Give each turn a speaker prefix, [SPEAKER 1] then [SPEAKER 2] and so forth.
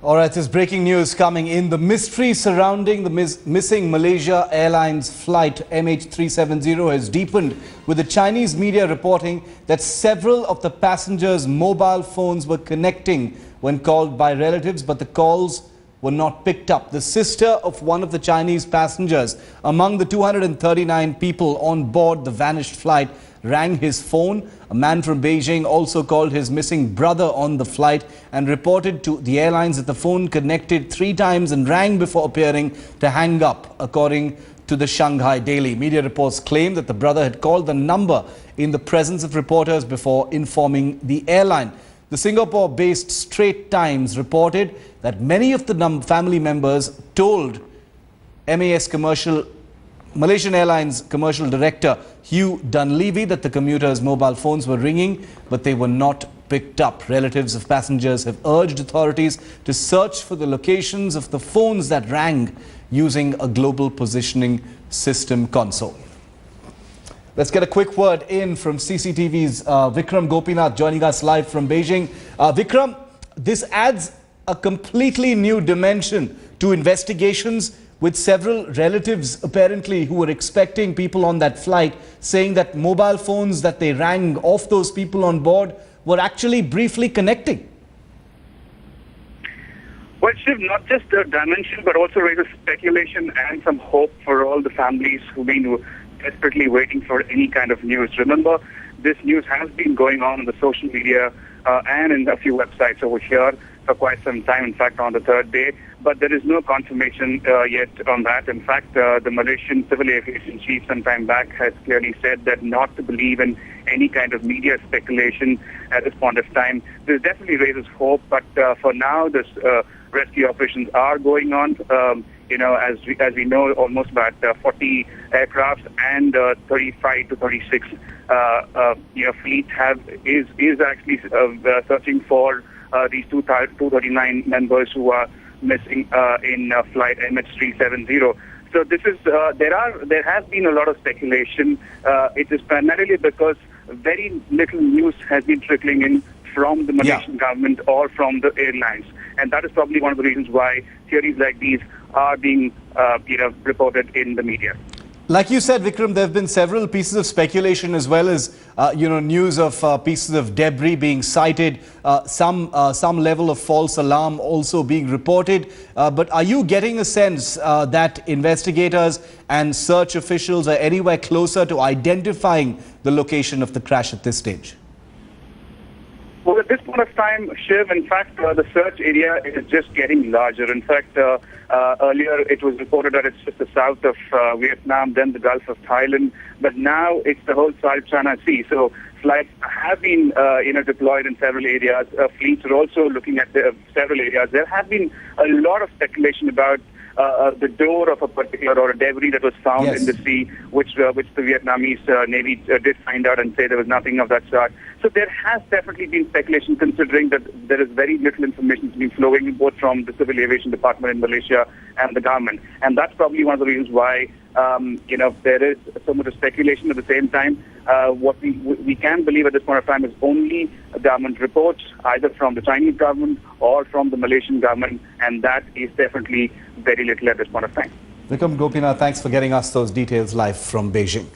[SPEAKER 1] All right, there's breaking news coming in. The mystery surrounding the missing Malaysia Airlines flight MH370 has deepened, with the Chinese media reporting that several of the passengers' mobile phones were connecting when called by relatives, but the calls were not picked up. The sister of one of the Chinese passengers among the 239 people on board the vanished flight rang his phone. A man from Beijing also called his missing brother on the flight and reported to the airlines that the phone connected 3 times and rang before appearing to hang up, according to the Shanghai Daily. Media reports claim that the brother had called the number in the presence of reporters before informing the airline. The Singapore-based Straits Times reported that many of the family members told Malaysian Airlines Commercial Director Hugh Dunleavy that the commuters' mobile phones were ringing, but they were not picked up. Relatives of passengers have urged authorities to search for the locations of the phones that rang using a global positioning system console. Let's get a quick word in from CCTV's Vikram Gopinath joining us live from Beijing. Vikram, this adds a completely new dimension to investigations, with several relatives apparently who were expecting people on that flight saying that mobile phones that they rang off those people on board were actually briefly connecting.
[SPEAKER 2] Well, Shiv, not just a dimension, but also raises speculation and some hope for all the families who've been desperately waiting for any kind of news. Remember, this news has been going on the social media and in a few websites over here for quite some time, in fact, on the third day. But there is no confirmation yet on that. In fact, the Malaysian Civil Aviation Chief some time back has clearly said that not to believe in any kind of media speculation at this point of time. This definitely raises hope, but for now, this rescue operations are going on. As we know, almost about 40 aircrafts and 35 to 36 fleet is actually searching for these 239 members who are missing in flight MH370. So this is there has been a lot of speculation. It is primarily because very little news has been trickling in from the Malaysian government or from the airlines, and that is probably one of the reasons why theories like these are being reported in the media.
[SPEAKER 1] Like you said, Vikram, there have been several pieces of speculation as well as news of pieces of debris being sighted, some level of false alarm also being reported. But are you getting a sense that investigators and search officials are anywhere closer to identifying the location of the crash at this stage?
[SPEAKER 2] Well, at this point of time, Shiv, in fact, the search area is just getting larger. In fact, earlier it was reported that it's just the south of Vietnam, then the Gulf of Thailand, but now it's the whole South China Sea. So flights have been deployed in several areas. Fleets are also looking at several areas. There have been a lot of speculation about the door of a particular or a debris that was found in the sea, which the Vietnamese Navy did find out and say there was nothing of that sort. So there has definitely been speculation, considering that there is very little information being flowing both from the Civil Aviation Department in Malaysia and the government. And that's probably one of the reasons why there is so much speculation. At the same time, what we can believe at this point of time is only government reports, either from the Chinese government or from the Malaysian government, and that is definitely very little at this point of time.
[SPEAKER 1] Vikram Gopinath, thanks for getting us those details live from Beijing.